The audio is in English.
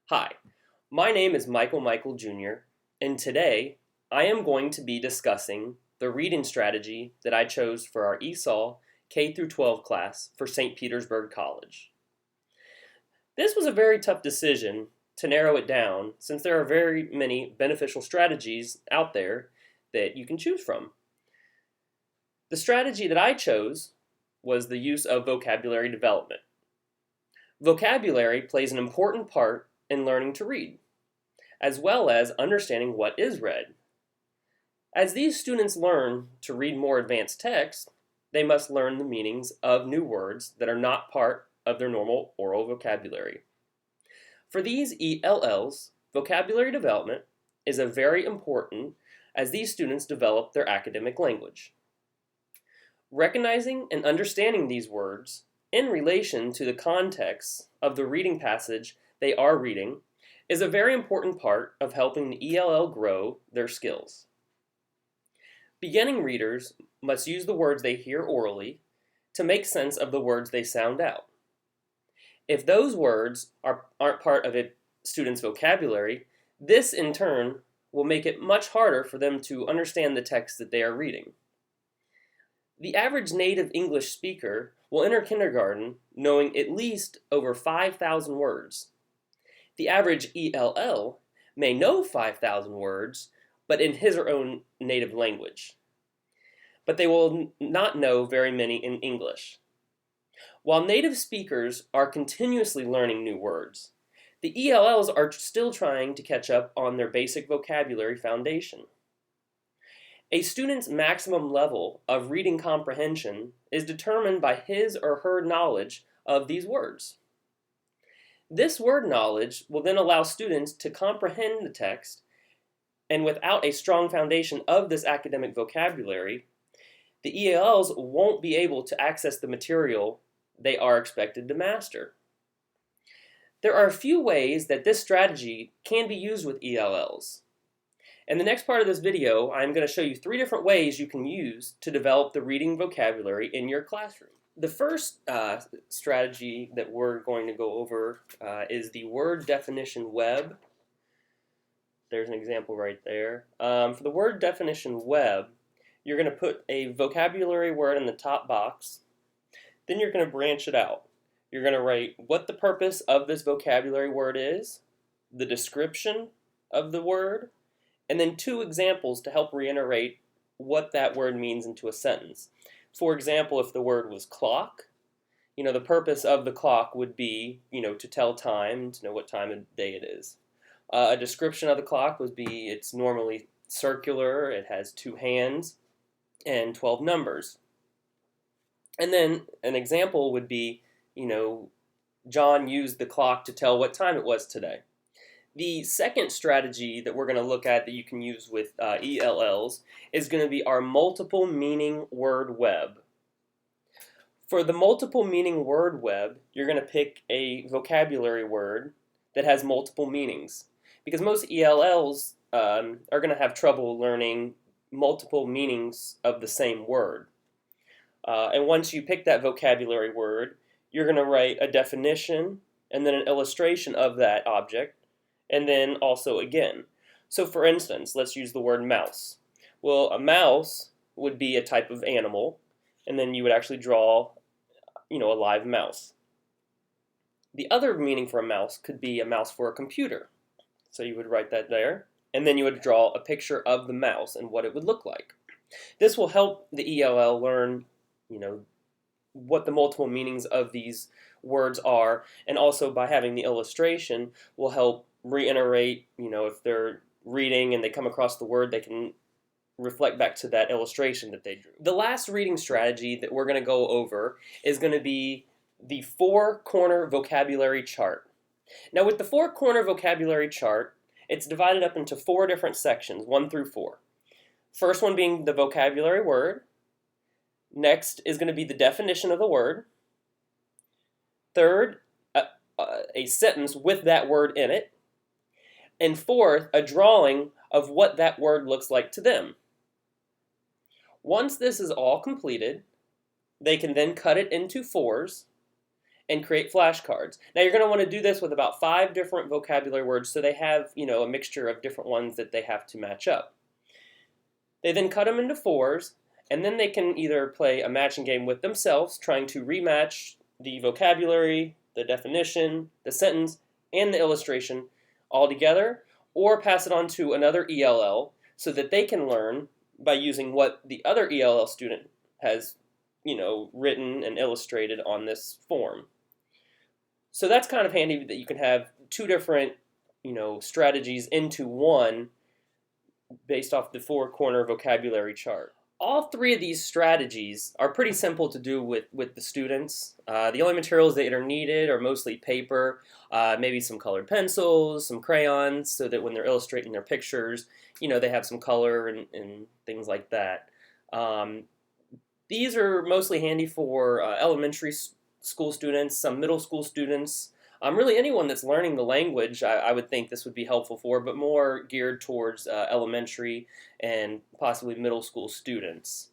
Hi, my name is Michael Jr., and today I am going to be discussing the reading strategy that I chose for our ESOL K through 12 class for St. Petersburg College. This was a very tough decision to narrow it down since there are very many beneficial strategies out there that you can choose from. The strategy that I chose was the use of vocabulary development. Vocabulary plays an important part in learning to read, as well as understanding what is read. As these students learn to read more advanced text, they must learn the meanings of new words that are not part of their normal oral vocabulary. For these ELLs, vocabulary development is a very important as these students develop their academic language. Recognizing and understanding these words in relation to the context of the reading passage they are reading is a very important part of helping the ELL grow their skills. Beginning readers must use the words they hear orally to make sense of the words they sound out. If those words aren't part of a student's vocabulary, this in turn will make it much harder for them to understand the text that they are reading. The average native English speaker will enter kindergarten knowing at least over 5,000 words. The average ELL may know 5,000 words, but in his or her own native language. But they will not know very many in English. While native speakers are continuously learning new words, the ELLs are still trying to catch up on their basic vocabulary foundation. A student's maximum level of reading comprehension is determined by his or her knowledge of these words. This word knowledge will then allow students to comprehend the text, and without a strong foundation of this academic vocabulary, the ELLs won't be able to access the material they are expected to master. There are a few ways that this strategy can be used with ELLs. In the next part of this video, I'm going to show you 3 different ways you can use to develop the reading vocabulary in your classroom. The first strategy that we're going to go over is the word definition web. There's an example right there. For the word definition web, you're going to put a vocabulary word in the top box. Then you're going to branch it out. You're going to write what the purpose of this vocabulary word is, the description of the word, and then 2 examples to help reiterate what that word means into a sentence. For example, if the word was clock, the purpose of the clock would be, to tell time, to know what time of day it is. A description of the clock would be it's normally circular, it has 2 hands, and 12 numbers. And then an example would be, John used the clock to tell what time it was today. The second strategy that we're going to look at that you can use with ELLs is going to be our multiple meaning word web. For the multiple meaning word web, you're going to pick a vocabulary word that has multiple meanings, because most ELLs are going to have trouble learning multiple meanings of the same word. And once you pick that vocabulary word, you're going to write a definition and then an illustration of that object, and then also again. So for instance, let's use the word mouse. Well, a mouse would be a type of animal, and then you would actually draw, a live mouse. The other meaning for a mouse could be a mouse for a computer. So you would write that there, and then you would draw a picture of the mouse and what it would look like. This will help the ELL learn, what the multiple meanings of these words are, and also by having the illustration will help reiterate, if they're reading and they come across the word, they can reflect back to that illustration that they drew. The last reading strategy that we're going to go over is going to be the 4-corner vocabulary chart. Now with the 4-corner vocabulary chart, it's divided up into 4 different sections, 1 through 4. First one being the vocabulary word. Next is going to be the definition of the word. Third, a sentence with that word in it. And fourth, a drawing of what that word looks like to them. Once this is all completed, they can then cut it into 4s and create flashcards. Now you're going to want to do this with about 5 different vocabulary words, so they have, a mixture of different ones that they have to match up. They then cut them into 4s, and then they can either play a matching game with themselves, trying to rematch the vocabulary, the definition, the sentence, and the illustration all together, or pass it on to another ELL so that they can learn by using what the other ELL student has, written and illustrated on this form. So that's kind of handy that you can have 2 different, strategies into one based off the 4-corner vocabulary chart. All 3 of these strategies are pretty simple to do with the students. The only materials that are needed are mostly paper, maybe some colored pencils, some crayons, so that when they're illustrating their pictures, they have some color and things like that. These are mostly handy for elementary school students, some middle school students, really anyone that's learning the language. I would think this would be helpful for, but more geared towards elementary and possibly middle school students.